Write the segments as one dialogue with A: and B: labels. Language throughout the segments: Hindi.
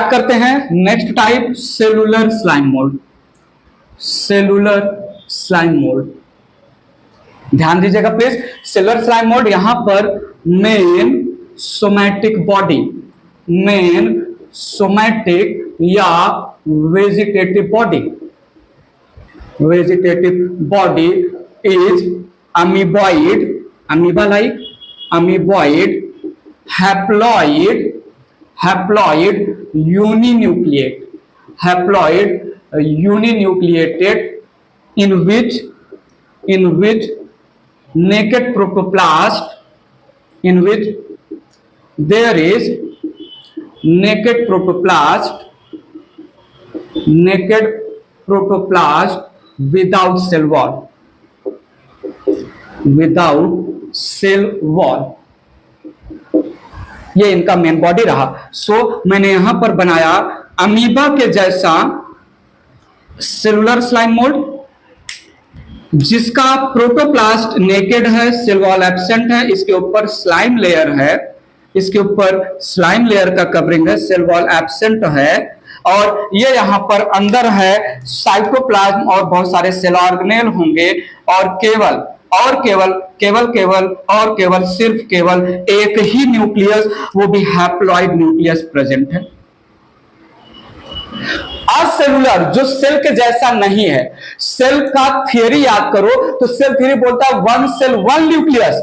A: करते हैं next type cellular slime mould. Cellular slime mould, ध्यान दीजिएगा प्लीज। सेलुलर स्लाइम मोल्ड, यहां पर main somatic body, main somatic या vegetative body, vegetative body is amoeboid, amoeba like, amoeboid, haploid, haploid uninucleate, haploid uninucleated in which naked protoplast, in which there is naked protoplast without cell wall, without cell wall। ये इनका मेन बॉडी रहा। सो मैंने यहां पर बनाया अमीबा के जैसा सेलुलर स्लाइम मोल्ड, जिसका प्रोटोप्लास्ट नेकेड है, सेल वॉल एब्सेंट है, इसके ऊपर स्लाइम लेयर है, इसके ऊपर स्लाइम लेयर का कवरिंग है, सेल वॉल एब्सेंट है, और ये यहां पर अंदर है साइटोप्लाज्म और बहुत सारे सेल ऑर्गेनेल होंगे, और केवल सिर्फ केवल एक ही न्यूक्लियस, वो भी हैप्लॉइड न्यूक्लियस प्रेजेंट है। असेलुलर जो सेल के जैसा नहीं है, सेल का थियरी याद करो तो सेल थियरी बोलता है one cell one nucleus,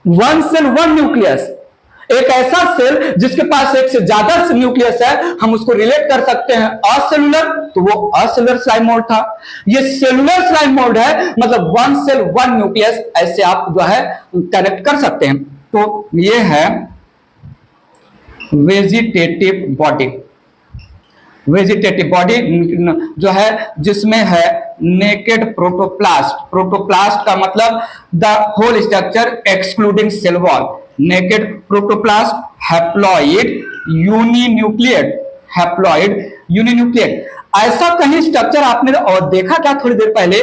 A: one cell one nucleus. एक ऐसा सेल जिसके पास एक से ज्यादा न्यूक्लियस है, हम उसको रिलेट कर सकते हैं असेलुलर, तो वो असेलुलर स्लाइम मोल्ड था। ये सेलुलर स्लाइम मोल्ड है, मतलब वन सेल वन न्यूक्लियस, ऐसे आप जो है कनेक्ट कर सकते हैं। तो ये है वेजिटेटिव बॉडी, वेजिटेटिव बॉडी जो है जिसमें है नेकेड प्रोटोप्लास्ट, प्रोटोप्लास्ट का मतलब the whole structure excluding cell wall, naked protoplast, haploid uninucleate, haploid uninucleate. ऐसा कहीं स्ट्रक्चर आपने और देखा क्या थोड़ी देर पहले?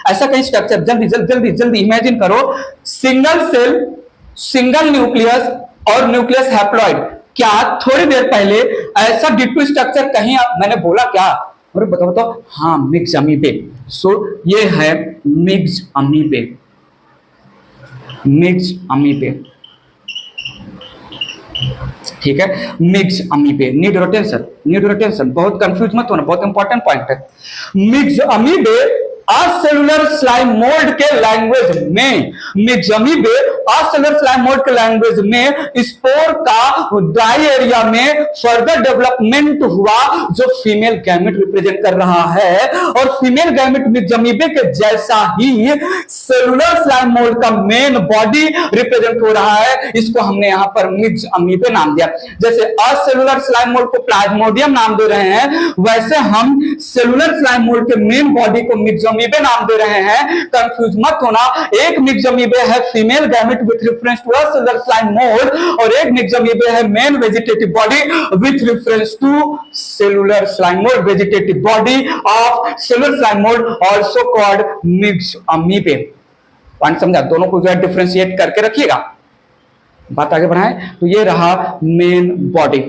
A: ऐसा कहीं स्ट्रक्चर जल्दी इमेजिन करो, सिंगल सेल, सिंगल न्यूक्लियस और न्यूक्लियस हैप्लॉइड। क्या थोड़ी देर पहले ऐसा डिटू स्ट्रक्चर कहीं मैंने बोला क्या? और बताओ। हाँ, मिक्स अमीबे। सो ये है मिक्स अमीबे, मिक्स अमीबे, ठीक है, मिक्स अमीबे। नीड रोटेशन, बहुत कंफ्यूज मत होना, बहुत इंपॉर्टेंट पॉइंट है। मिक्स अमीबे असेलुलर स्लाइम मोल्ड के लैंग्वेज में, मिक्स अमीबे असेलुलर स्लाइम मोल्ड के लैंग्वेज में स्पोर का ड्राई एरिया में फर्दर डेवलपमेंट हुआ, जो फीमेल गैमेट रिप्रेजेंट कर रहा है, और फीमेल गैमेट मिक्स अमीबे के जैसा ही सेलुलर स्लाइम मोल्ड का मेन बॉडी रिप्रेजेंट हो रहा है। इसको हमने यहां पर मिक्स अमीबे नाम दिया। जैसे असेलुलर स्लाइम मोल्ड को प्लाज्मोडियम नाम दे रहे हैं, वैसे हम सेलुलर स्लाइम मोल्ड के मेन बॉडी को मिक्स अमीबे नाम दे रहे हैं। कंफ्यूज मत होना, एक मिक्स अमीबे है female gamete with reference to cellular slime mould, और एक मिक्स अमीबे है main vegetative body with reference to cellular slime mould, vegetative body of cellular slime mould also called myxamoebae. Point समझा? दोनों को जो है डिफरेंशिएट करके रखिएगा। बात आगे बढ़ाएं तो ये रहा मेन बॉडी।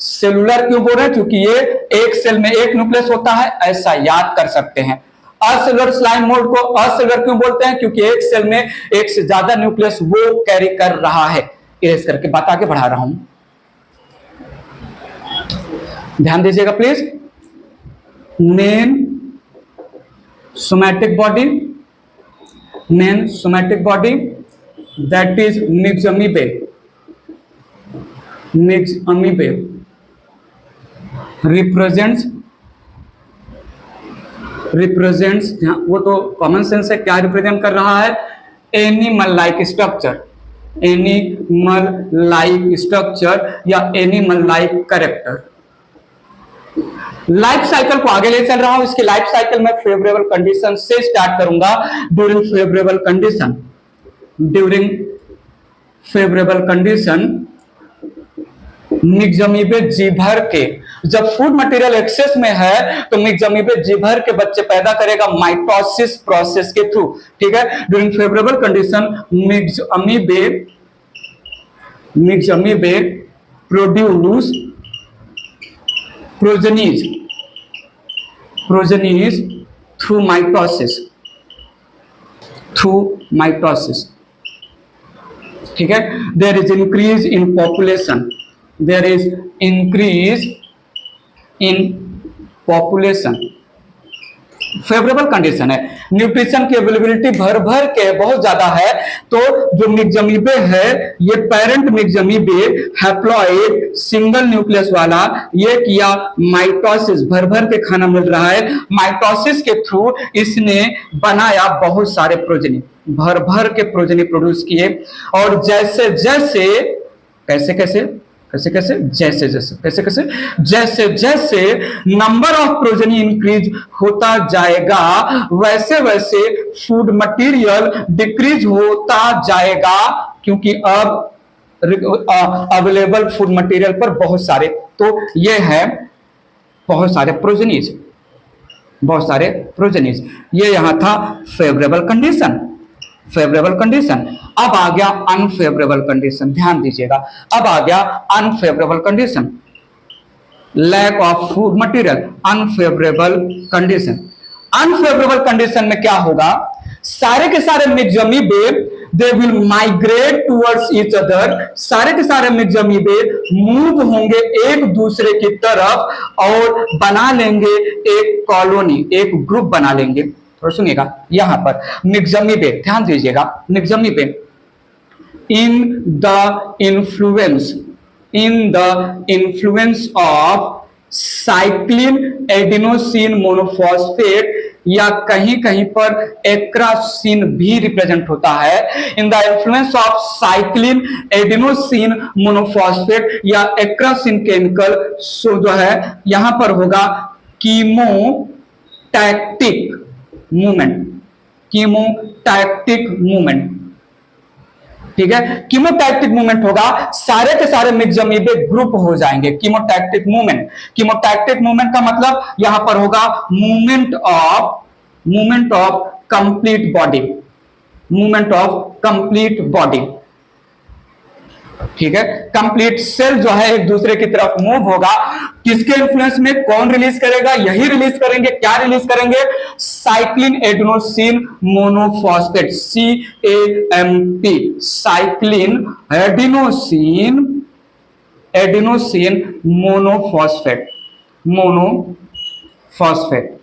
A: सेलुलर क्यों बोल रहे हैं? क्योंकि ये एक सेल में एक न्यूक्लियस होता है, ऐसा याद कर सकते हैं। असेलुलर स्लाइम मोल्ड को असेलुलर क्यों बोलते हैं? क्योंकि एक सेल में एक से ज्यादा न्यूक्लियस वो कैरी कर रहा है। इरेज करके बात आगे बढ़ा रहा हूं, ध्यान दीजिएगा please. Main somatic body, main somatic body that is myxamoebae, myxamoebae represents, वो तो कॉमन सेंस है, क्या रिप्रेजेंट कर रहा है? Animal like structure, animal like structure या animal like character. Life cycle को आगे ले चल रहा हूं। इसकी लाइफ साइकिल में फेवरेबल कंडीशन से स्टार्ट करूंगा। During favourable condition, during favourable condition myxamoebae जी भर के, जब फूड मटेरियल एक्सेस में है तो मिक्स अमीबे जी भर के बच्चे पैदा करेगा माइटोसिस प्रोसेस के थ्रू, ठीक है। During favourable condition myxamoebae produce progenies through mitosis, ठीक है। There is increase in population, there is increase in population. Favourable condition है, न्यूट्रिशन की अवेलेबिलिटी भर भर के बहुत ज्यादा है, तो जो मिक्स अमीबे है ये parent myxamoebae haploid single nucleus वाला, ये किया माइटोसिस, भर भर के खाना मिल रहा है, माइटोसिस के थ्रू इसने बनाया बहुत सारे प्रोजेनी, भर भर के प्रोजेनी प्रोड्यूस किए। और जैसे जैसे कैसे कैसे कैसे कैसे जैसे जैसे कैसे कैसे जैसे जैसे नंबर ऑफ प्रोजेनी इंक्रीज होता जाएगा, वैसे वैसे फूड मटेरियल डिक्रीज होता जाएगा, क्योंकि अब अवेलेबल फूड मटेरियल पर बहुत सारे, तो ये है बहुत सारे प्रोजेनीज, बहुत सारे प्रोजेनीज। ये यहां था फेवरेबल कंडीशन, फेवरेबल कंडीशन। अब आ गया अनफेवरेबल कंडीशन, ध्यान दीजिएगा, अब आ गया unfavourable condition, lack of food material, unfavourable condition. Unfavourable condition में क्या होगा, सारे के सारे myxamoebae they will migrate towards each other, सारे के सारे मिक्स अमीबे मूव होंगे एक दूसरे की तरफ और बना लेंगे एक कॉलोनी, एक ग्रुप बना लेंगे। और सुनिएगा यहां पर मिक्स अमीबे, ध्यान दीजिएगा, myxamoebae in the influence of cyclin adenosine monophosphate, या कहीं कहीं पर एक्रासिन भी रिप्रेजेंट होता है, in the influence of cyclin adenosine monophosphate या एक्रासिन केमिकल, सो जो है यहां पर होगा कीमोटैक्टिक मूवमेंट, कीमोटैक्टिक मूवमेंट, ठीक है। कीमोटैक्टिक मूवमेंट होगा, सारे के सारे मिक्स अमीबे ग्रुप हो जाएंगे, कीमोटैक्टिक मूवमेंट। कीमोटैक्टिक मूवमेंट का मतलब यहां पर होगा movement of complete body, movement of complete body, ठीक है। कंप्लीट सेल जो है एक दूसरे की तरफ मूव होगा, किसके इन्फ्लुएंस में, कौन रिलीज करेगा, यही रिलीज करेंगे, क्या रिलीज करेंगे, cyclin adenosine monophosphate, CAMP, cyclin adenosine monophosphate, monophosphate.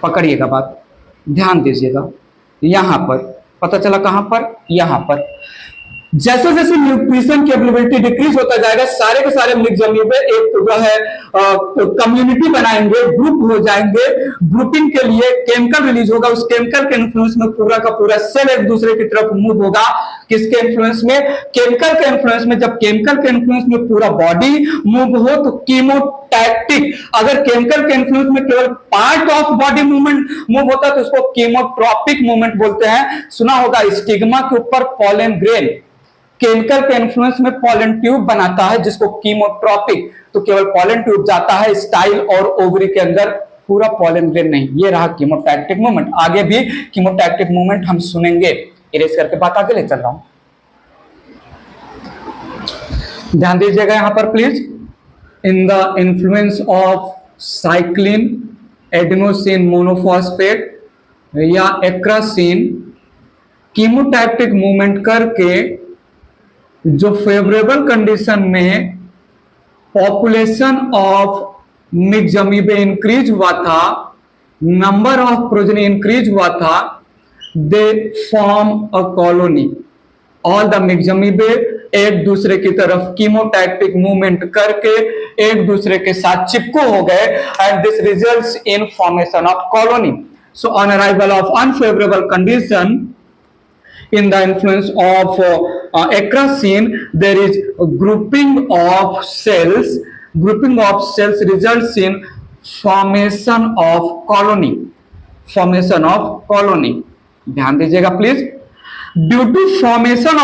A: पकड़िएगा बात, ध्यान दीजिएगा, यहां पर पता चला, कहां पर, यहां पर जैसे जैसे न्यूट्रिशन की अवेलेबिलिटी डिक्रीज होता जाएगा, सारे के सारे मिक्स अमीबे एक जो है कम्युनिटी बनाएंगे, ग्रुप हो जाएंगे, ग्रुपिंग के लिए केमिकल रिलीज होगा, उस केमिकल के इन्फ्लुएंस में पूरा का पूरा सेल एक दूसरे की तरफ मूव होगा, किसके इन्फ्लुएंस में, केमिकल के इन्फ्लुएंस में। जब केमिकल के इन्फ्लुएंस में पूरा बॉडी मूव हो तो कीमोटैक्टिक, अगर केमिकल के इन्फ्लुएंस में केवल part of body movement move होता है तो उसको कीमोट्रॉपिक मूवमेंट बोलते हैं। सुना होगा स्टिग्मा के ऊपर पॉलन ग्रेन, केमिकल के इन्फ्लुएंस में पॉलन ट्यूब बनाता है जिसको कीमोट्रॉपिक, तो केवल पॉलन ट्यूब जाता है स्टाइल और ओवरी के अंदर, पूरा पॉलन ग्रेन नहीं। ये रहा कीमोटैक्टिक मूवमेंट। आगे भी कीमोटैक्टिक मूवमेंट हम सुनेंगे, इरेज करके बात आगे ले चल रहा हूं, ध्यान दीजिएगा यहां पर please. In the influence of cyclin adenosine monophosphate या एक्रासिन, कीमोटैक्टिक मूवमेंट करके जो फेवरेबल कंडीशन में population of myxamoebae increase हुआ था, नंबर ऑफ प्रोजेनी इंक्रीज हुआ था, they form a colony, all the myxamoebae एक दूसरे की तरफ कीमोटैक्टिक मूवमेंट करके एक दूसरे के साथ चिपको हो गए, and this results in formation of colony. So on arrival of unfavourable condition in the influence of acrasin, there is a grouping of cells results in formation of colony, ध्यान दीजिएगा please. Due to formation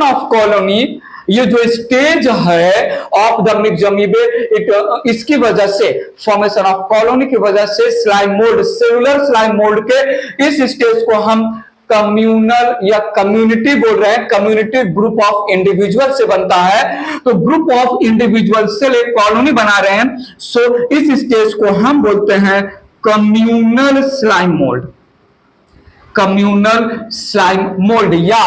A: of colony, ये जो स्टेज है ऑफ द मिक्स अमीबे, इसकी वजह से, फॉर्मेशन ऑफ कॉलोनी की वजह से slime mould, cellular slime mould के इस स्टेज को हम कम्युनल या कम्युनिटी बोल रहे हैं, कम्युनिटी ग्रुप ऑफ इंडिविजुअल से बनता है। तो ग्रुप ऑफ इंडिविजुअल से एक कॉलोनी बना रहे हैं, सो इस स्टेज को हम बोलते हैं communal slime mould. Communal slime mould या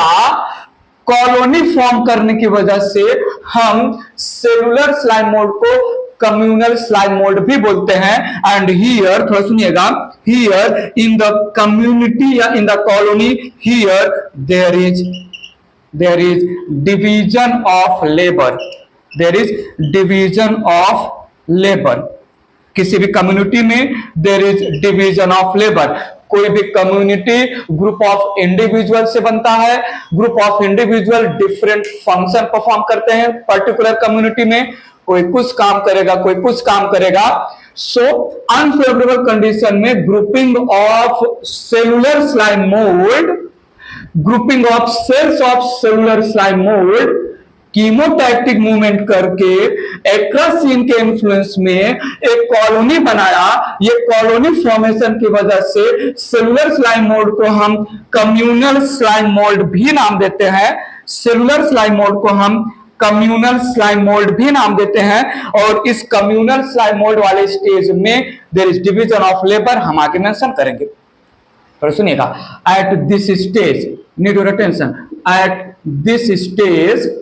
A: कॉलोनी फॉर्म करने की वजह से हम सेलुलर स्लाइम मोल्ड को कम्युनल स्लाइम मोल्ड भी बोलते हैं। एंड हियर थोड़ा सुनिएगा, हियर इन द कम्युनिटी या in the colony here there is division of labour, there is division of labour. किसी भी कम्युनिटी में there is division of labour. कोई भी कम्युनिटी ग्रुप ऑफ इंडिविजुअल से बनता है। Group of individual different function perform करते हैं पर्टिकुलर कम्युनिटी में, कोई कुछ काम करेगा, कोई कुछ काम करेगा। सो अनफेवरेबल कंडीशन में grouping of cellular slime mould, grouping of cells of cellular slime mould chemotactic movement करके एक्रासीन के इन्फ्लुएंस में एक कॉलोनी बनाया। ये कॉलोनी फॉर्मेशन की वजह से सेलुलर स्लाइम मोल्ड को हम कम्युनल स्लाइम मोल्ड भी नाम देते हैं। सेलुलर स्लाइम मोल्ड को हम कम्युनल स्लाइम मोल्ड भी नाम देते हैं। और इस कम्युनल स्लाइम मोल्ड वाले स्टेज में there is division of labour, हम आगे मेंशन करेंगे। पर सुनिएगा, at this stage, need your attention, at this stage,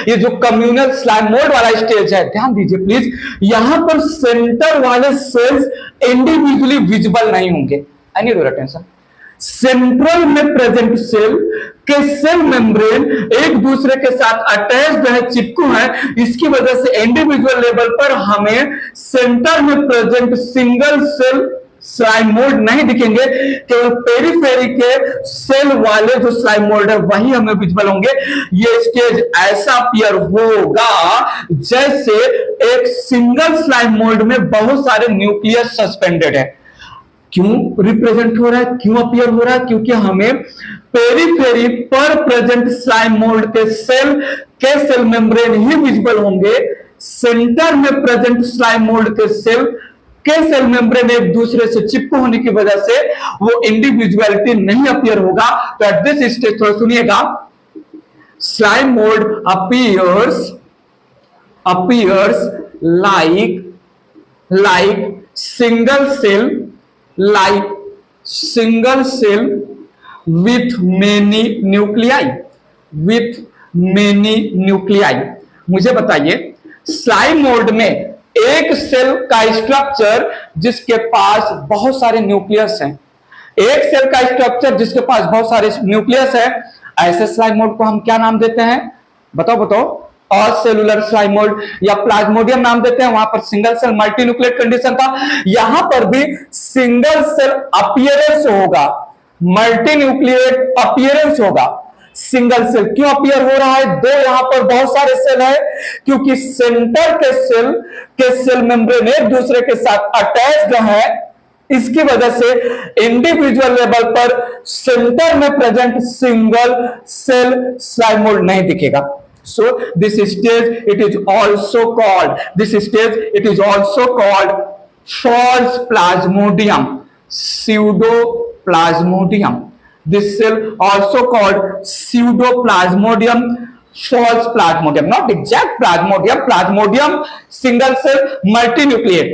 A: ये जो कम्युनल स्लाइम मोल्ड वाला स्टेज है, ध्यान दीजिए प्लीज, यहां पर सेंटर वाले सेल्स इंडिविजुअली विजिबल नहीं होंगे। आई नीड योर अटेंशन। सेंट्रल में प्रेजेंट सेल के सेल मेम्ब्रेन एक दूसरे के साथ अटैच्ड है, चिपकू है। इसकी वजह से इंडिविजुअल लेवल पर हमें सेंटर में present single cell slime mould नहीं दिखेंगे, केवल पेरिफेरी के सेल वाले जो स्लाइम मोल्ड है वही हमें विजिबल होंगे। ये स्टेज ऐसा अपीयर होगा जैसे एक सिंगल स्लाइम मोल्ड में बहुत सारे न्यूक्लियस सस्पेंडेड है। क्यों रिप्रेजेंट हो रहा है, क्यों अपीयर हो रहा है? क्योंकि हमें पेरिफेरी पर प्रेजेंट स्लाइम मोल्ड के सेल मेम्ब्रेन ही विजिबल होंगे। सेंटर में प्रेजेंट स्लाइम मोल्ड के सेल मेम्ब्रेन एक दूसरे से चिपके होने की वजह से वो इंडिविजुअलिटी नहीं अपीयर होगा। तो एट दिस स्टेज थोड़ा सुनिएगा, slime mould appears like single cell with many nuclei। मुझे बताइए, स्लाइम मोल्ड में एक सेल का स्ट्रक्चर जिसके पास बहुत सारे न्यूक्लियस हैं, एक सेल का स्ट्रक्चर जिसके पास बहुत सारे न्यूक्लियस है, ऐसे स्लाइम मोल्ड को हम क्या नाम देते हैं? बताओ। और सेलुलर स्लाइम मोल्ड या प्लाज्मोडियम नाम देते हैं। वहां पर single cell multinucleate condition था, यहां पर भी सिंगल सेल अपीयरेंस होगा, मल्टी न्यूक्लिएट अपीयरेंस होगा। सिंगल सेल क्यों अपीयर हो रहा है? दो यहां पर बहुत सारे सेल है, क्योंकि सेंटर के सेल मेम्ब्रेन एक दूसरे के साथ अटैच्ड है। इसकी वजह से इंडिविजुअल लेवल पर सेंटर में present single cell slime mould नहीं दिखेगा। So this stage it is also called false plasmodium, pseudoplasmodium. This cell also called pseudoplasmodium, false plasmodium, not exact plasmodium. Plasmodium single cell multinucleate,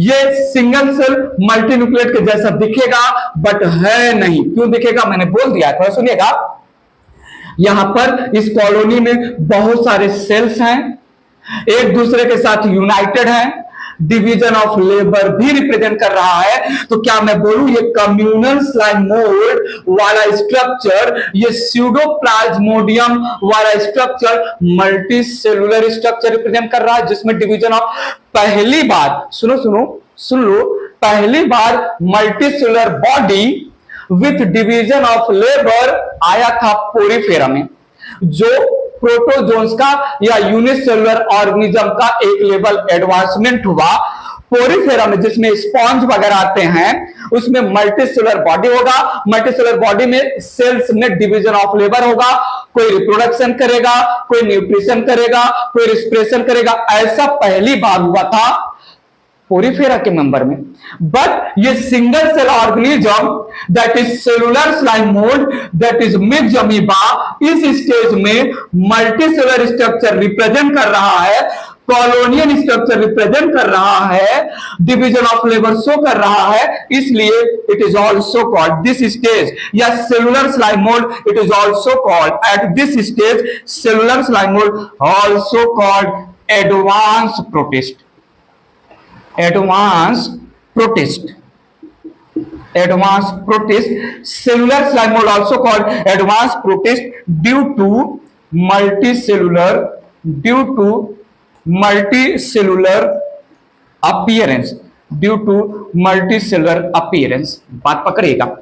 A: ये सिंगल सेल मल्टीन्यूक्लिएट के जैसा दिखेगा बट है नहीं। क्यों दिखेगा? मैंने बोल दिया, थोड़ा सुनिएगा। यहां पर इस कॉलोनी में बहुत सारे सेल्स हैं, एक दूसरे के साथ यूनाइटेड हैं, डिवीजन ऑफ लेबर भी रिप्रेजेंट कर रहा है। तो क्या मैं बोलूं, ये कम्युनल स्लाइम मोल्ड वाला स्ट्रक्चर, ये स्यूडोप्लाज्मोडियम वाला structure multi cellular structure represent कर रहा है, जिसमें डिवीजन ऑफ पहली बार सुन लो पहली बार multi cellular body with division of labour आया था पोरीफेरा में, जो प्रोटोजोन्स का या यूनिसेलुलर ऑर्गेनिज्म का एक लेवल एडवांसमेंट हुआ। पोरीफेरा में जिसमें स्पॉन्ज वगैरह आते हैं, उसमें मल्टीसेलुलर बॉडी होगा। मल्टीसेलुलर बॉडी में सेल्स में डिवीजन ऑफ लेबर होगा, कोई रिप्रोडक्शन करेगा, कोई न्यूट्रिशन करेगा, कोई रिस्पिरेशन करेगा। ऐसा पहली बार हुआ था पोरीफेरा के मेंबर में। बट ये single cell organism that is cellular slime mould that is mixed amoeba इस स्टेज में मल्टीसेलुलर स्ट्रक्चर रिप्रेजेंट कर रहा है, कॉलोनियल स्ट्रक्चर रिप्रेजेंट कर रहा है, डिवीजन ऑफ लेबर शो कर रहा है, इसलिए it is also called this stage या cellular slime mould, it is also called at this stage cellular slime mould also called advance protist. Advance protist, advanced protist, cellular slime mold also called advanced protist due to multicellular appearance, due to multicellular appearance। बात पकड़ेगा।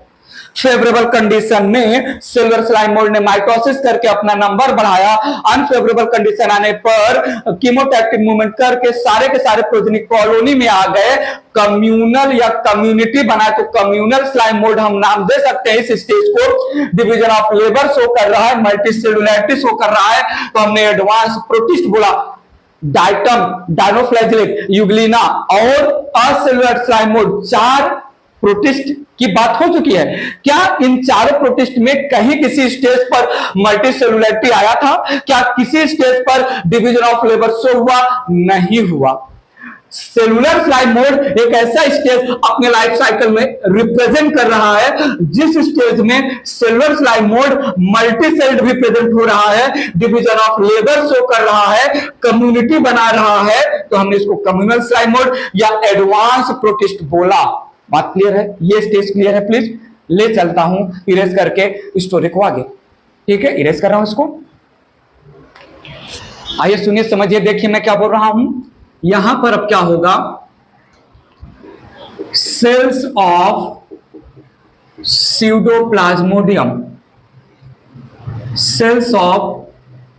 A: फेवरेबल कंडीशन में सेलुलर स्लाइम मोल्ड ने माइटोसिस करके अपना नंबर बढ़ाया, अनफेवरेबल कंडीशन आने पर कीमोटैक्टिक मूवमेंट करके सारे के सारे प्रोजेनिक कॉलोनी में आ गए, कम्युनल या कम्युनिटी बनाए तो कम्युनल स्लाइम मोल्ड हम नाम दे सकते हैं इस स्टेज को। डिवीजन ऑफ लेबर शो कर रहा है, मल्टीसेलुलैरिटी शो कर रहा है, तो हमने एडवांस प्रोटिस्ट बोला। डाइटम, डायनोफ्लैजेलेट, यूग्लिना और असेलुलर स्लाइम मोल्ड, 4 प्रोटिस्ट की बात हो चुकी है। क्या इन चारों प्रोटिस्ट में कहीं किसी स्टेज पर मल्टीसेलुलैरिटी आया था? क्या किसी स्टेज पर डिवीजन ऑफ लेबर शो हुआ? नहीं हुआ। सेलुलर स्लाइम मोल्ड एक ऐसा स्टेज अपने लाइफ साइकिल में रिप्रेजेंट कर रहा है जिस स्टेज में cellular slime mould multi sailed represent हो रहा है, डिवीजन ऑफ लेबर शो कर रहा है, कम्युनिटी बना रहा है, तो हमने इसको कम्युनल स्लाइम मोल्ड या एडवांस प्रोटिस्ट बोला। बात क्लियर है? ये स्टेज क्लियर है? प्लीज ले चलता हूं इरेज करके स्टोरी को आगे। ठीक है, इरेज कर रहा हूं इसको। आइए सुनिए, समझिए, देखिए मैं क्या बोल रहा हूं। यहां पर अब क्या होगा, cells of pseudoplasmodium, cells of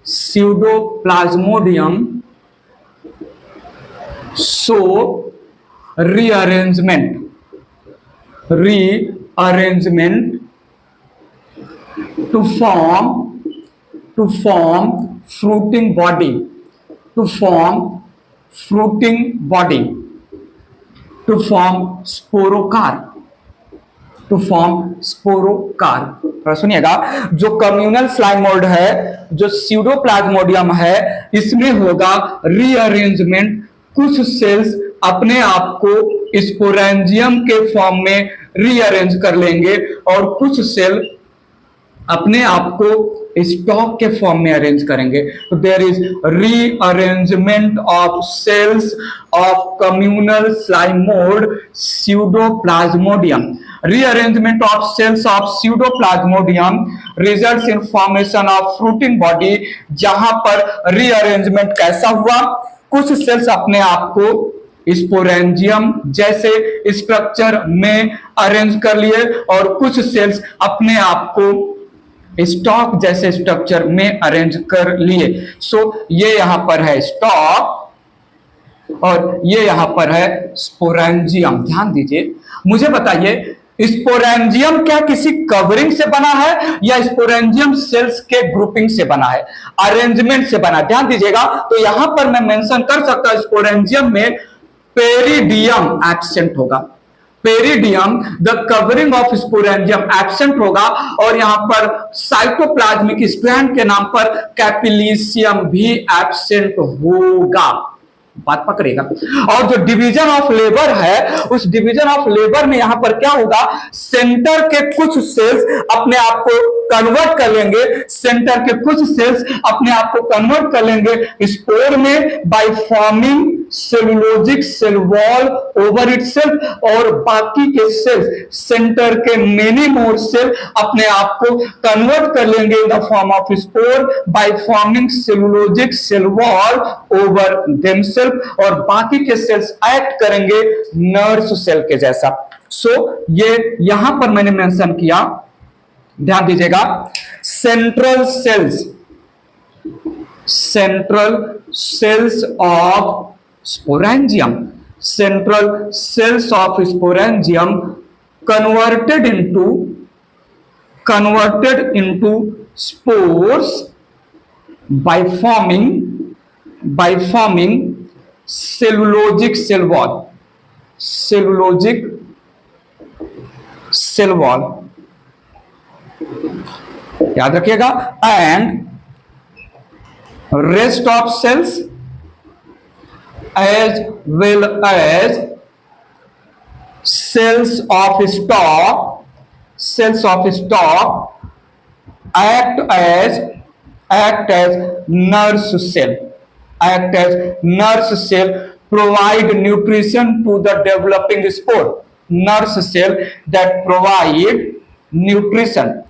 A: pseudoplasmodium show rearrangement to form fruiting body, to form sporocarp. सुनिएगा, जो कम्युनल स्लाइम मोल्ड है, जो स्यूडोप्लाज्मोडियम है, इसमें होगा रीअरेंजमेंट। कुछ सेल्स अपने आप को स्पोरेंजियम के फॉर्म में रीअरेंज कर लेंगे और कुछ सेल अपने आप को स्टॉक के फॉर्म में अरेंज करेंगे। तो there is rearrangement of cells of communal slime mould pseudoplasmodium. Rearrangement of cells of pseudoplasmodium results in formation of fruiting body. जहां पर रीअरेंजमेंट कैसा हुआ, कुछ सेल्स अपने आप को स्पोरेंजियम जैसे स्ट्रक्चर में अरेंज कर लिए और कुछ सेल्स अपने आप को स्टॉक जैसे स्ट्रक्चर में अरेंज कर लिए। सो ये यहां पर है स्टॉक और ये यहां पर है स्पोरेंजियम। ध्यान दीजिए, मुझे बताइए, स्पोरेंजियम क्या किसी कवरिंग से बना है या स्पोरेंजियम सेल्स के ग्रुपिंग से बना है, अरेंजमेंट से बना? ध्यान दीजिएगा, तो यहां पर मैं मेंशन कर सकता हूं स्पोरेंजियम में पेरिडियम एब्सेंट होगा, peridium the covering of sporangium absent होगा और यहां पर साइटोप्लाज्मिक स्ट्रैंड के नाम पर कैपिलिशियम भी एब्सेंट होगा। बात पकड़ेगा। और जो डिवीजन ऑफ लेबर है, उस डिवीजन ऑफ लेबर में यहां पर क्या होगा, सेंटर के कुछ सेल्स अपने आप को कन्वर्ट कर लेंगे, सेंटर के कुछ सेल्स अपने आप को कन्वर्ट कर लेंगे स्पोर में by forming cellulosic cell wall over itself, और बाकी के सेल्स सेंटर के मेनी मोर सेल अपने आप को कन्वर्ट कर लेंगे in the form of spore by forming cellulosic cell wall over themselves, और बाकी के सेल्स एक्ट करेंगे नर्स सेल के जैसा। सो ये यहां पर मैंने मेंशन किया, ध्यान दीजिएगा, central cells of sporangium, central cells of sporangium converted into spores by forming cellulosic cell wall, cellulosic cell wall, याद रखिएगा, and rest of cells as well as cells of stalk act as nurse cell, provide nutrition to the developing spore. Nurse cell that provide nutrition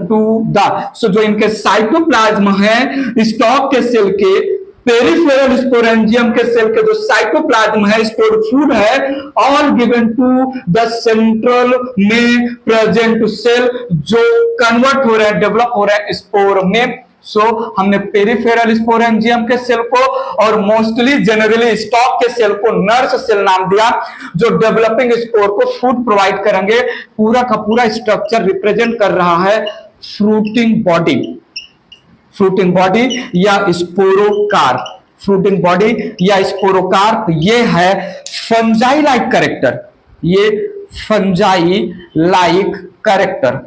A: to the, so जो इनके साइटोप्लाज्म है स्टॉक के सेल के, पेरिफेरल स्पोरेंजियम के सेल के जो साइटोप्लाज्म है, स्टोर्ड फूड है, all given to the central में प्रेजेंट सेल जो कन्वर्ट हो रहे हैं, डेवलप हो रहे हैं स्पोर में। सो हमने पेरिफेरल स्पोरेंजियम के सेल को और मोस्टली जनरली स्टॉक के सेल को नर्स सेल नाम दिया, जो डेवलपिंग स्पोर को फूड प्रोवाइड करेंगे। पूरा का पूरा स्ट्रक्चर रिप्रेजेंट कर रहा है फ्रूटिंग बॉडी या स्पोरोकार, फ्रूटिंग बॉडी या स्पोरोकार। ये है fungi like character,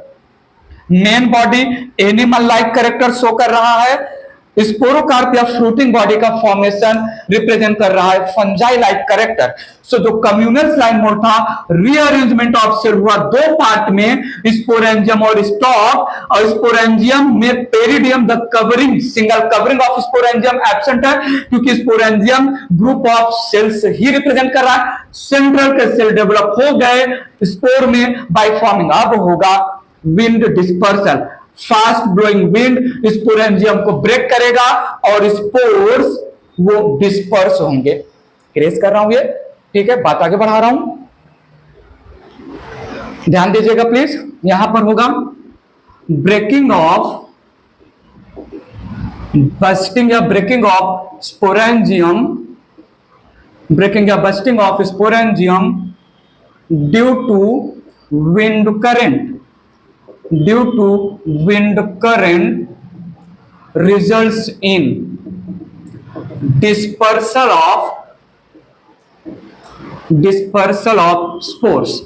A: main body animal like character show कर रहा है, स्पोरोकार्प या फ्रूटिंग बॉडी का फॉर्मेशन रिप्रेजेंट कर रहा है फंजाई लाइक कैरेक्टर। सो जो कम्युनल स्लाइम मोड था, रीअरेंजमेंट ऑफ सेल हुआ दो पार्ट में, स्पोरेंजियम और स्टॉक। और स्पोरेंजियम में peridium the covering, single covering of sporangium absent है, क्योंकि स्पोरेंजियम ग्रुप ऑफ सेल्स ही रिप्रेजेंट कर रहा है। सेंट्रल के सेल डेवलप हो गए स्पोर में बाय फॉर्मिंग, अब होगा wind dispersal, fast blowing wind sporangium को ब्रेक करेगा और स्पोर्स वो डिस्पर्स होंगे। इरेज कर रहा हूं ये, ठीक है, बात आगे बढ़ा रहा हूं, ध्यान दीजिएगा प्लीज। यहां पर होगा ब्रेकिंग या ब्रेकिंग ऑफ स्पोरेंजियम, ब्रेकिंग या bursting of sporangium due to wind current results in dispersal of spores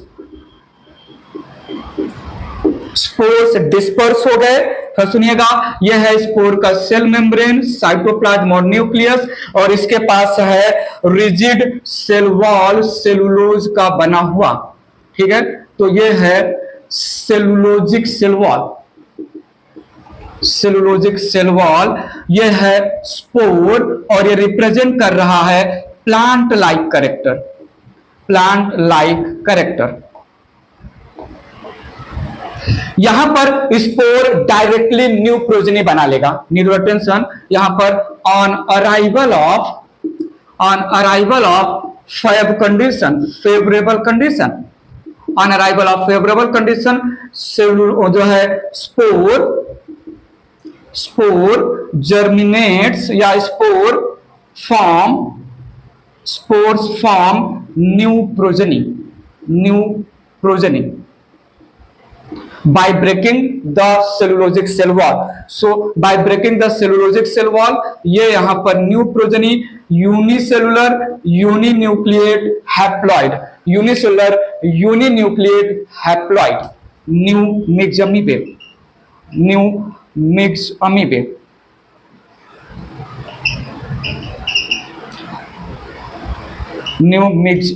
A: disperse हो गए। तो सुनिएगा, यह है स्पोर का सेल मेम्ब्रेन, साइटोप्लाज्म और न्यूक्लियस, और इसके पास है रिजिड सेल वॉल सेलुलोज का बना हुआ, ठीक है। तो यह है सेलुलोजिक सेल वॉल, यह है स्पोर, और ये रिप्रेजेंट कर रहा है प्लांट लाइक कैरेक्टर। यहां पर स्पोर डायरेक्टली न्यू प्रोजेनी बना लेगा, नीड योर अटेंशन। यहां पर on arrival of favourable condition जो है स्पोर जर्मिनेट्स या spores form new progeny by breaking the cellulosic cell wall. So by breaking the cellulosic cell wall, ये यहां पर new progeny unicellular uninucleate haploid new mix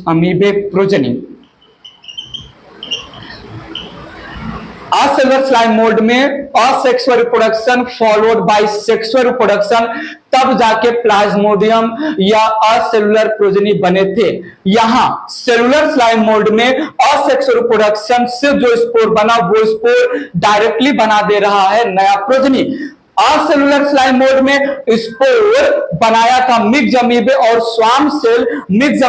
A: अमीबे progeny. Acellular slime mould में asexual reproduction followed by sexual reproduction, तब जाके प्लाज्मोडियम या असेलुलर प्रोजेनी बने थे। यहां सेलुलर स्लाइम मोल्ड में असेक्सुअल रिप्रोडक्शन से जो स्पोर बना, वो स्पोर डायरेक्टली बना दे रहा है नया प्रोजेनी। असेलुलर स्लाइम मोड में स्पोर बनाया था मिक्स अमीबे और स्वाम सेल, मिक्स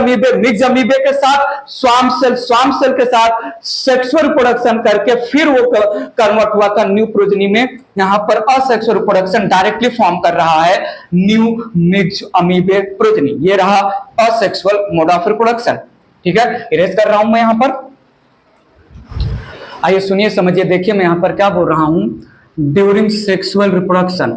A: अमीबे के साथ स्वाम सेल के साथ सेक्सुअल रिप्रोडक्शन करके फिर वो कन्वर्ट हुआ था न्यू प्रोजेनी में। यहां पर असेक्सुअल रिप्रोडक्शन डायरेक्टली फॉर्म कर रहा है न्यू मिक्स अमीबे प्रोजेनी। ये रहा असेक्सुअल मोड ऑफ रिप्रोडक्शन, ठीक है। इरेज कर रहा हूं मैं यहां पर, आइए सुनिए समझिए, देखिए मैं यहां पर क्या बोल रहा हूं। During sexual reproduction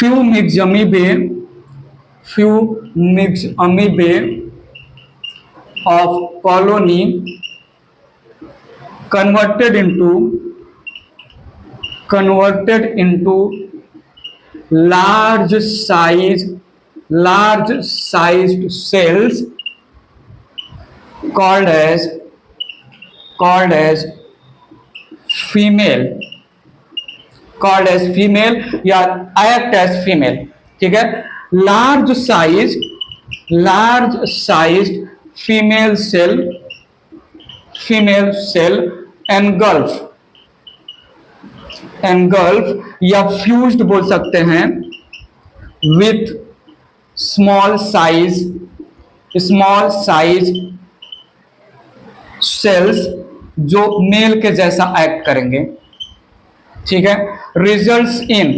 A: few mixed amoeba of colony converted into large sized cells called as female या act as female. ठीक है, large sized female cell engulf या fused बोल सकते हैं with small size cells जो मेल के जैसा एक्ट करेंगे. ठीक है, results in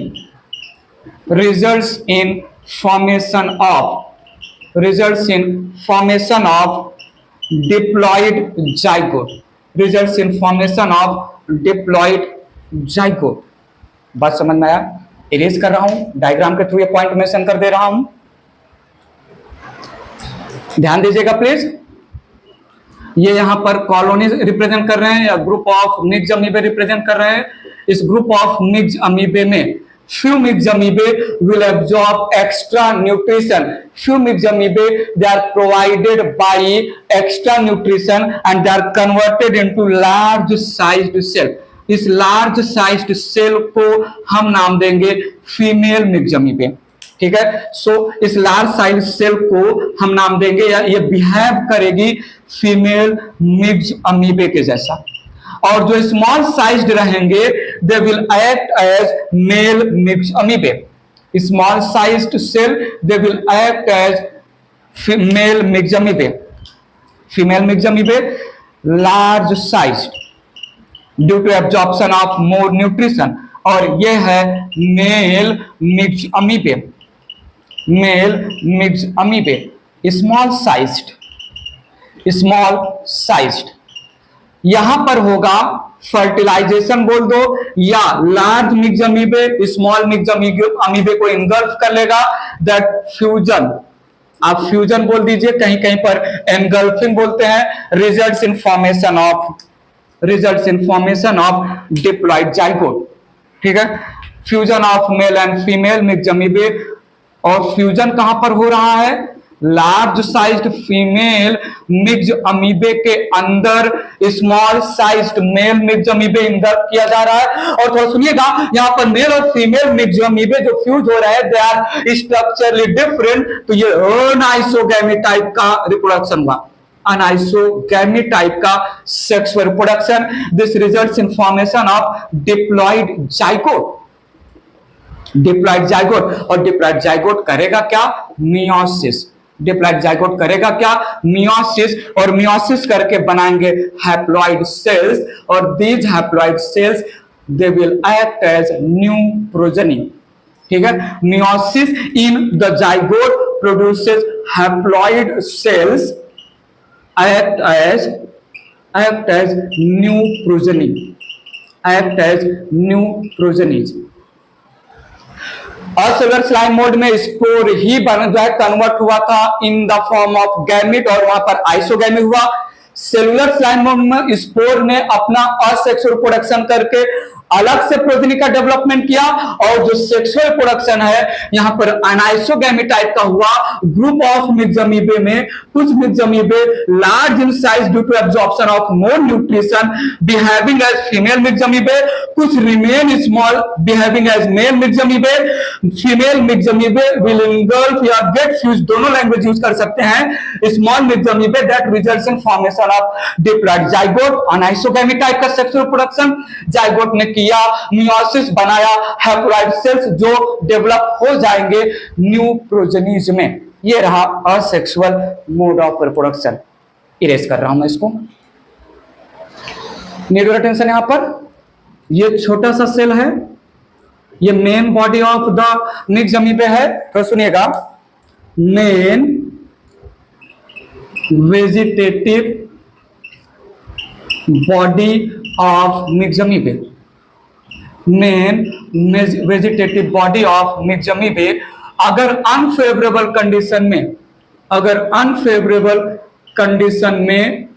A: formation of diploid zygote. बात समझ में आया? इरेज कर रहा हूं, डायग्राम के थ्रू ये पॉइंट मेंशन कर दे रहा हूं, ध्यान दीजिएगा प्लीज. ये यहां पर कॉलोनीज रिप्रेजेंट कर रहे हैं या ग्रुप ऑफ मिक्स्ड अमीबे रिप्रेजेंट कर रहे हैं. इस ग्रुप ऑफ मिक्स्ड अमीबे में few mixed amoeba will absorb extra nutrition. Few mixed amoeba, they are provided by extra nutrition and they are converted into large sized cell. इस large sized cell को हम नाम देंगे फीमेल मिक्स्ड अमीबे. ठीक है, सो इस लार्ज साइज सेल को हम नाम देंगे या ये बिहेव करेगी फीमेल मिक्स्ड अमीबे के जैसा. और जो स्मॉल साइज्ड रहेंगे they will act as male myxamoebae. Small sized cell they will act as female myxamoebae. Large sized due to absorption of more nutrition. और ये है male myxamoebae. Small sized यहां पर होगा फर्टिलाइजेशन बोल दो या large myxamoebae small myxamoebae को इंगल्फ कर लेगा. दैट फ्यूजन, आप फ्यूजन बोल दीजिए, कहीं कहीं पर एनगल्फिंग बोलते हैं. Results in formation of diploid zygote. ठीक है, fusion of male and female myxamoebae. और फ्यूजन कहां पर हो रहा है? Large sized female myxamoebae के अंदर small sized male myxamoebae engulf किया जा रहा है. और थोड़ा सुनिएगा, यहाँ पर मेल और फीमेल मिक्स्ड अमीबे जो फ्यूज हो रहे हैं दे आर स्ट्रक्चरली डिफरेंट. तो ये अनआइसोगैमी टाइप का रिप्रोडक्शन हुआ, अनआइसोगैमी टाइप का sexual reproduction. This results in formation of diploid zygote. और डिप्लॉइड जाइगोट करेगा क्या? मियोसिस. और मियोसिस करके बनाएंगे हैप्लॉइड सेल्स. और these haploid cells they will act as new progeny. ठीक है, meiosis in the zygote produces haploid cells act as new progenies. Acellular slime mould में स्पोर ही जो है कन्वर्ट हुआ था in the form of gamete और वहां पर आइसोगैमी हुआ. सेलुलर स्लाइम मोड में स्पोर ने अपना असेक्सुअल प्रोडक्शन करके अलग से प्रोजेनी का डेवलपमेंट किया. और जो सेक्सुअल प्रोडक्शन है यहाँ पर अनाइसोगैमी टाइप का हुआ. ग्रुप ऑफ मिक्स्ड अमीबे में कुछ myxamoebae large in size due to absorption of more nutrition behaving as female myxamoebae. कुछ remain small behaving as male myxamoebae. Female myxamoebae will engulf या गेट फ्यूज, दोनों लैंग्वेज यूज कर सकते हैं. Small myxamoebae that results in formation of diploid zygote. Anisogamy type का सेक्सुअल प्रोडक्शन. जाइगोट ने किया, मियोसिस बनाया, हैप्लॉइड सेल्स जो डेवलप हो जाएंगे न्यू प्रोजेनीज में. ये रहा asexual mode of reproduction. Erase कर रहा हूं मैं इसको. Need your attention. यहां पर ये छोटा सा सेल है, ये main body of the myxamoebae है. तो सुनिएगा, main vegetative body of myxamoebae. Main vegetative body of myxamoebae अगर अनफेवरेबल कंडीशन में, अगर अनफेवरेबल कंडीशन में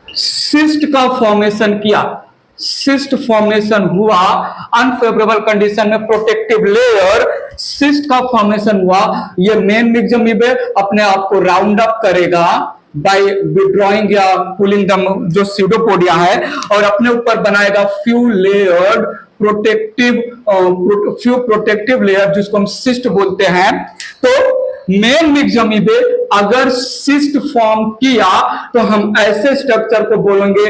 A: सिस्ट का फॉर्मेशन किया, सिस्ट फॉर्मेशन हुआ, अनफेवरेबल कंडीशन में प्रोटेक्टिव लेयर सिस्ट का फॉर्मेशन हुआ, ये मेन मिक्स्ड अमीबे अपने आप को राउंड अप करेगा बाय विड्रॉइंग या पुलिंग द जो स्यूडोपोडिया है, और अपने ऊपर बनाएगा फ्यू लेयर्ड प्रोटेक्टिव लेयर जिसको हम सिस्ट बोलते हैं। तो मेन मिक्स्ड अमीबे अगर सिस्ट फॉर्म किया तो हम ऐसे स्ट्रक्चर को बोलेंगे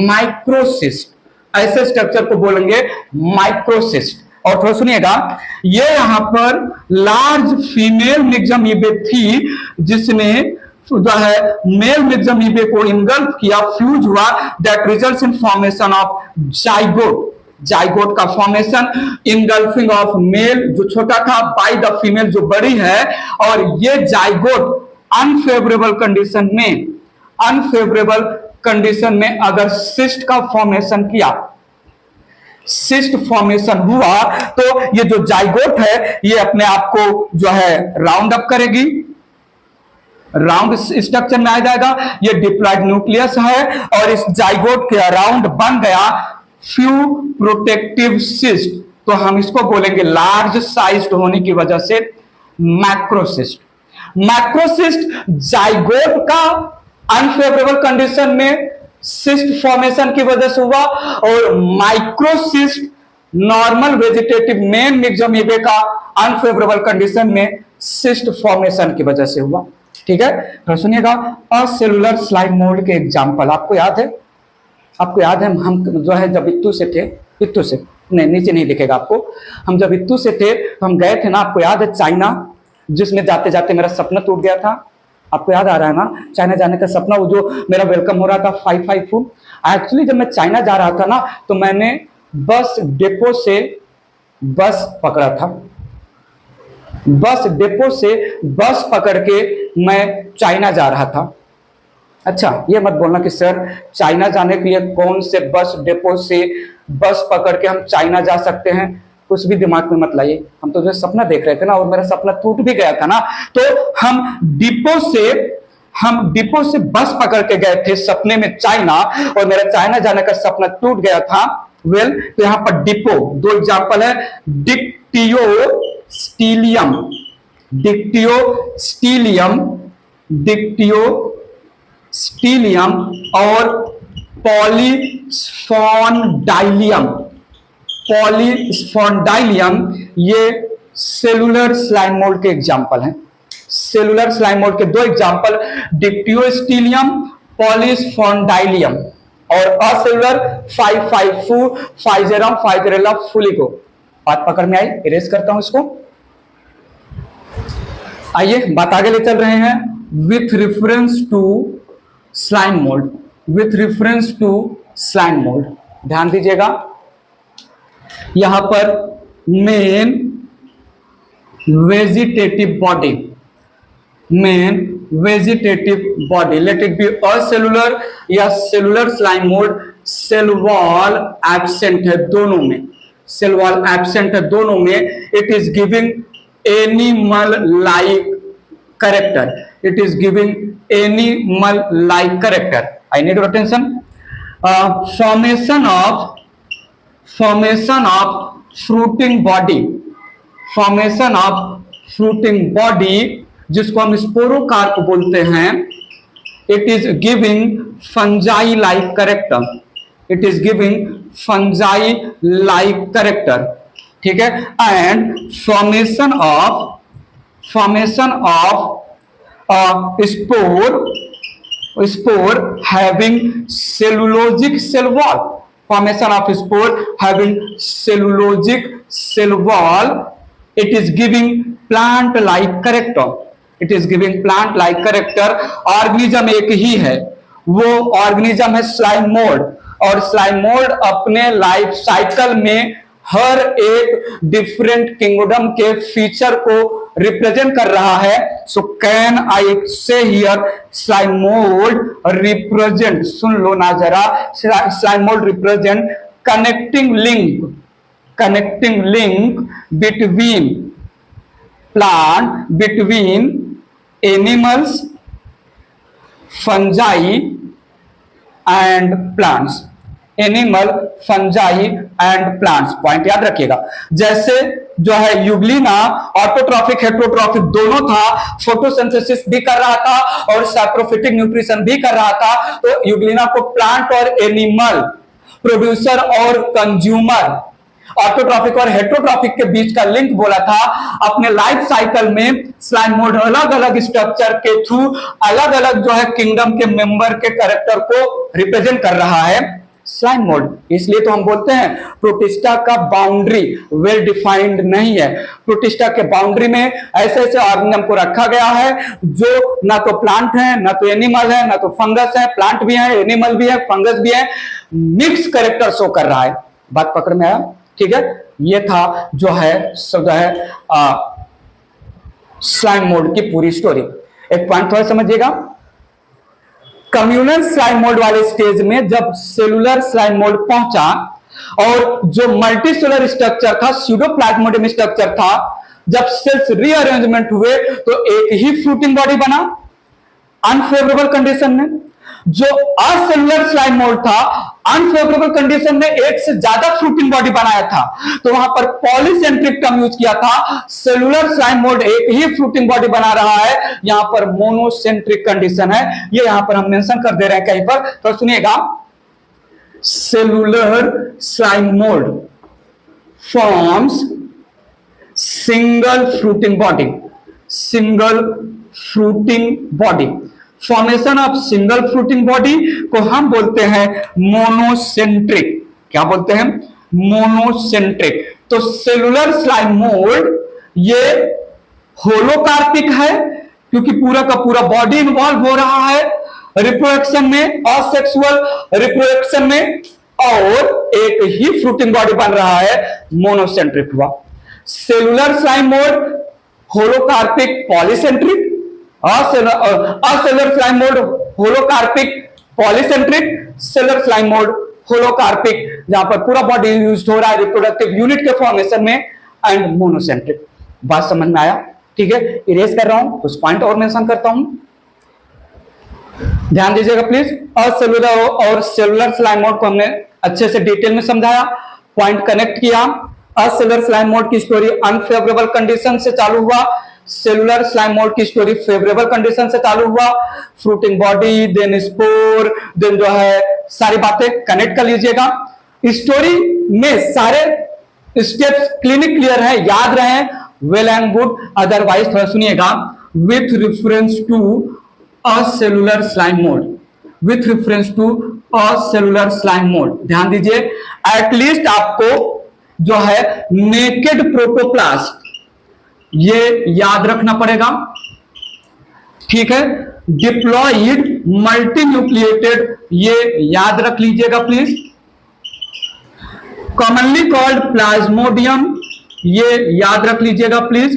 A: माइक्रोसिस्ट, ऐसे स्ट्रक्चर को बोलेंगे माइक्रोसिस्ट। और थोड़ा सुनिएगा, ये यहां पर लार्ज फीमेल मिक्स्ड अमीबे थी जिसने जो है मेल मिक्स्ड अमीबे को इनगल्फ किया, फ्यूज हुआ, that results in formation of zygote, zygote का फॉर्मेशन, इनगल्फिंग ऑफ मेल जो छोटा था बाय द फीमेल जो बड़ी है, और ये जाइगोट अनफेवरेबल कंडीशन में, अनफेवरेबल कंडीशन में अगर सिस्ट का फॉर्मेशन किया, सिस्ट फॉर्मेशन हुआ, तो ये जो जाइगोट है ये अपने आप को जो है राउंड अप करेगी, राउंड स्ट्रक्चर में आ जाएगा। ये डिप्लॉयड न्यूक्लियस है और इस जाइगोट के अराउंड बन गया फ्यू प्रोटेक्टिव सिस्ट, तो हम इसको बोलेंगे लार्ज साइज्ड होने की वजह से मैक्रोसिस्ट। मैक्रोसिस्ट जाइगोट का अनफेवरेबल कंडीशन में सिस्ट फॉर्मेशन की वजह से हुआ, और माइक्रोसिस्ट नॉर्मल वेजिटेटिव मेन मिक्स्ड अमीबे का अनफेवरेबल कंडीशन में सिस्ट फॉर्मेशन की वजह से हुआ। ठीक है, तो सुनिएगा, असेलुलर स्लाइम मोल्ड के एग्जांपल आपको याद है, आपको याद है हम जो है जब इत्तू से थे, इत्तू से नहीं, नीचे नहीं दिखेगा आपको, हम जब इत्तू से थे तो हम गए थे ना, आपको याद है चाइना, जिसमें जाते जाते मेरा सपना टूट गया था, आपको याद आ रहा है ना चाइना जाने का सपना, वो जो मेरा वेलकम हो रहा था 554। एक्चुअली जब मैं चाइना जा रहा था ना तो मैंने बस डिपो से बस पकड़ा था, बस डिपो से बस पकड़ के मैं चाइना जा रहा था। अच्छा, ये मत बोलना कि सर चाइना जाने के लिए कौन से बस डिपो से बस पकड़ के हम चाइना जा सकते हैं, कुछ भी दिमाग में मत लाइए, हम तो जो सपना देख रहे थे ना और मेरा सपना टूट भी गया था ना, तो हम डिपो से बस पकड़ के गए थे सपने में चाइना, और मेरा चाइना जाने का सपना टूट गया था। वेल, तो यहां पर डिपो दो एग्जांपल है, डिक्टियोस्टीलियम, डिक्टियोस्टीलियम, डिक्टियोस्टीलियम और पॉलीस्फॉन्डाइलियम, पॉलीस्फॉन्डाइलियम ये सेलुलर स्लाइम मोल्ड के एग्जांपल हैं। सेलुलर स्लाइम मोल्ड के दो एग्जांपल, डिक्टियोस्टीलियम, पॉलीस्फॉन्डाइलियम, और असेलुलर 554 फाइजेरम फाइजेरेला फुलिगो। बात पकड़ में आई, इरेज करता हूं इसको। आइए बात आगे ले चल रहे हैं, with reference to slime mould, with reference to slime mould, ध्यान दीजिएगा, यहां पर main vegetative body, main vegetative body, let it be acellular या cellular slime mould, cell wall absent है दोनों में, सेल वॉल एब्सेंट है दोनों में, it is giving animal like character, it is giving animal like character. I need your attention. Formation of fruiting body, formation of fruiting body जिसको हम स्पोरोकार्प बोलते हैं, it is giving fungi like character, it is giving fungi like character. ठीक है, and formation of spore having cellulosic cell wall, formation of spore having cellulosic cell wall, it is giving plant like character, it is giving plant like character। Organism एक ही है, वो ऑर्गेनिज्म है स्लाइम मोल्ड, और स्लाइम मोल्ड अपने लाइफ साइकिल में हर एक डिफरेंट किंगडम के फीचर को रिप्रेजेंट कर रहा है। सो कैन आई से हियर स्लाइम मोल्ड रिप्रेजेंट, सुन लो ना जरा, slime mould represent connecting link connecting link between animals, fungi and plants. Animal, fungi and plants, point याद रखिएगा। जैसे जो है यूग्लिना ऑटोट्रॉफिक हेट्रोट्रॉफिक दोनों था, फोटोसिंथेसिस भी कर रहा था और सैप्रोफिटिक न्यूट्रिशन भी कर रहा था। तो यूग्लिना को प्लांट और एनिमल, प्रोड्यूसर और कंज्यूमर, ऑटोट्रॉफिक और हेट्रोट्रॉफिक के बीच का लिंक बोला था। अपने लाइफ साइकिल में स्लाइम मोड अलग अलग स्ट्रक्चर के थ्रू अलग अलग जो है किंगडम के मेंबर के कैरेक्टर को रिप्रेजेंट कर रहा है स्लाइम मोड। इसलिए तो हम बोलते हैं प्रोटिस्टा का बाउंड्री वेल डिफाइंड नहीं है। प्रोटिस्टा के बाउंड्री में ऐसे ऐसे ऑर्गेनिज्म को रखा गया है जो ना तो प्लांट है, ना तो एनिमल है, ना तो फंगस है। प्लांट भी है, एनिमल भी है, फंगस भी है, मिक्स कैरेक्टर शो कर रहा है। बात पकड़ में आया? ठीक है, ये था जो है स्लाइम मोड की पूरी स्टोरी। एक पॉइंट थोड़ा समझिएगा, कम्युनल स्लाइम मोड वाले स्टेज में जब सेलुलर स्लाइम मोड पहुंचा और जो मल्टीसेलुलर स्ट्रक्चर था, स्यूडोप्लाज्मोडियम स्ट्रक्चर था, जब सेल्स रीअरेंजमेंट हुए तो एक ही फ्रूटिंग बॉडी बना अनफेवरेबल कंडीशन में। जो असेलुलर स्लाइम मोड था, अनफेवरेबल कंडीशन में एक से ज्यादा फ्रूटिंग बॉडी बनाया था, तो वहां पर पॉलीसेंट्रिक टर्म यूज किया था। सेलुलर स्लाइम मोड एक ही फ्रूटिंग बॉडी बना रहा है, यहां पर मोनोसेंट्रिक कंडीशन है। ये यहां पर हम मेंशन कर दे रहे हैं कहीं पर, तो सुनिएगा। Cellular slime mode forms single fruiting body, single fruiting body. Formation of single fruiting body को हम बोलते हैं मोनोसेंट्रिक। क्या बोलते हैं? मोनोसेंट्रिक। तो सेलुलर स्लाइम मोड ये होलोकार्पिक है क्योंकि पूरा का पूरा बॉडी इन्वॉल्व हो रहा है रिप्रोडक्शन में, असेक्सुअल रिप्रोडक्शन में, और एक ही फ्रूटिंग बॉडी बन रहा है, मोनोसेंट्रिक हुआ। Cellular slime mould holocarpic polycentric, acellular slime mould holocarpic polycentric, cellular slime mould holocarpic जहां पर पूरा बॉडी यूज हो रहा है रिप्रोडक्टिव यूनिट के फॉर्मेशन में, एंड मोनोसेंट्रिक। बात समझ में आया? ठीक है, इरेज कर रहा हूं, कुछ पॉइंट और मेंशन करता हूं, ध्यान दीजिएगा प्लीज। असेलुलर और सेलुलर स्लाइम मोड को हमने अच्छे से डिटेल में समझाया, पॉइंट कनेक्ट किया। असेलुलर स्लाइम मोड की स्टोरी अनफेवरेबल कंडीशन से चालू हुआ, सेलुलर स्लाइम मोड की स्टोरी फेवरेबल कंडीशन से चालू हुआ। Fruiting body, then spore, then जो है सारी बातें कनेक्ट कर लीजिएगा। स्टोरी में सारे स्टेप्स क्लिनिक क्लियर है, याद रहे, वेल एंड गुड। अदरवाइज थोड़ा सुनिएगा। With reference to acellular slime mould, with reference to acellular slime mould, ध्यान दीजिए। एटलीस्ट आपको जो है नेकेड प्रोटोप्लास्ट ये याद रखना पड़ेगा, ठीक है। डिप्लॉइड मल्टीन्यूक्लिएटेड ये याद रख लीजिएगा प्लीज। कॉमनली कॉल्ड प्लाज्मोडियम ये याद रख लीजिएगा प्लीज।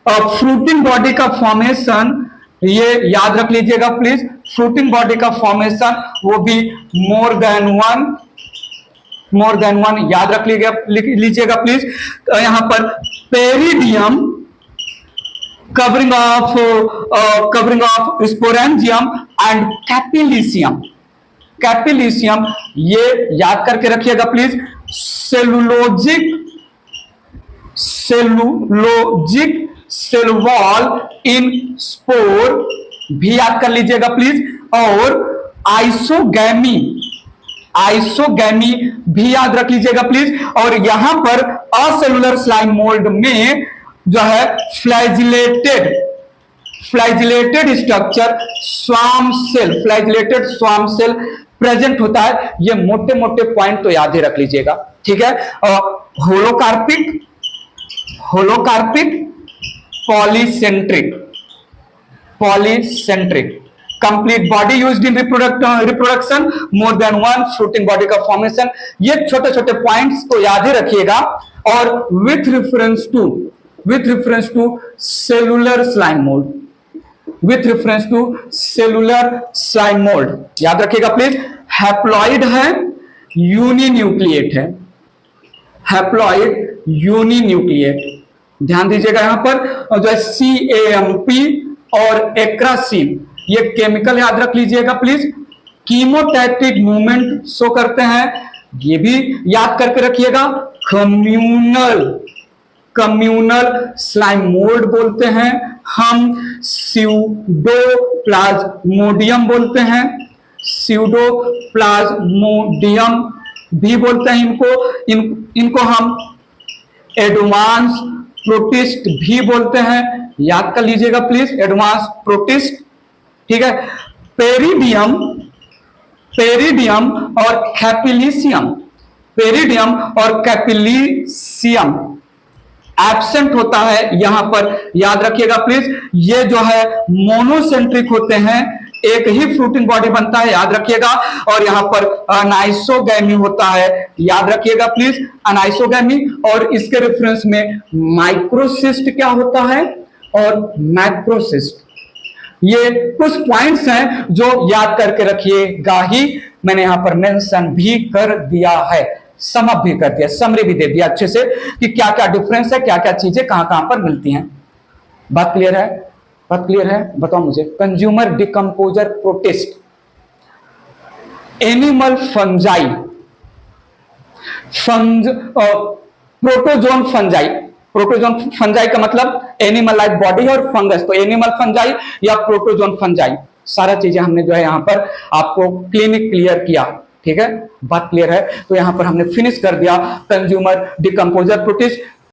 A: फ्रूटिंग बॉडी का फॉर्मेशन ये याद रख लीजिएगा प्लीज। फ्रूटिंग बॉडी का फॉर्मेशन वो भी मोर देन वन याद रख लीजिएगा प्लीज। यहां पर peridium covering of sporangium and capillitium ये याद करके रखिएगा please. Cellulosic cell wall in spore भी याद कर लीजिएगा प्लीज। और आइसोगैमी भी याद रख लीजिएगा प्लीज। और यहां पर असेलुलर स्लाइम मोल्ड में जो है flagellated structure flagellated swarm cell present होता है। ये मोटे मोटे पॉइंट तो याद ही रख लीजिएगा, ठीक है। Holocarpic polycentric complete body used in reproduction, more than one fruiting body का फॉर्मेशन। ये छोटे छोटे पॉइंट्स को याद ही रखिएगा। और with reference to cellular slime mould याद रखिएगा प्लीज। हैप्लॉइड है, यूनिन्यूक्लिएट है, हैप्लॉइड यूनिन्यूक्लिएट। ध्यान दीजिएगा यहां पर जो है CAMP और एक्रासीन, ये केमिकल याद रख लीजिएगा प्लीज, कीमोटैक्टिक मूवमेंट शो करते हैं, ये भी याद करके रखिएगा। कम्यूनल स्लाइम मोल्ड बोलते हैं हम, स्यूडोप्लाज्मोडियम बोलते हैं, स्यूडोप्लाज्मोडियम भी बोलते हैं इनको हम एडवांस प्रोटिस्ट भी बोलते हैं, याद कर लीजिएगा प्लीज, एडवांस प्रोटिस्ट। ठीक है, पेरिडियम और कैपिलिसियम एब्सेंट होता है यहां पर, याद रखिएगा प्लीज। ये जो है मोनोसेंट्रिक होते हैं, एक ही फ्रूटिंग बॉडी बनता है, याद रखिएगा। और यहां पर अनाइसोगैमी होता है, याद रखिएगा प्लीज, अनाइसोगैमी। और इसके रेफरेंस में माइक्रोसिस्ट क्या होता है और मैक्रोसिस्ट। ये कुछ पॉइंट्स हैं जो याद करके रखिएगा ही, मैंने यहां पर मेंशन भी कर दिया है, समअप भी कर दिया, समरी भी दे दिया अच्छे से कि क्या क्या डिफरेंस है, क्या क्या चीजें कहां कहां पर मिलती हैं। बात क्लियर है? बात क्लियर है? बताओ मुझे। Consumer decomposer protist, animal fungi, protozoan fungi का मतलब एनिमल लाइक बॉडी और फंगस, तो एनिमल फंजाई या प्रोटोजोन फंजाई, सारा चीजें हमने जो है यहां पर आपको क्लियर किया। ठीक है, बात क्लियर है? तो यहां पर हमने फिनिश कर दिया कंज्यूमर डिकम्पोजर प्रोटिस्ट।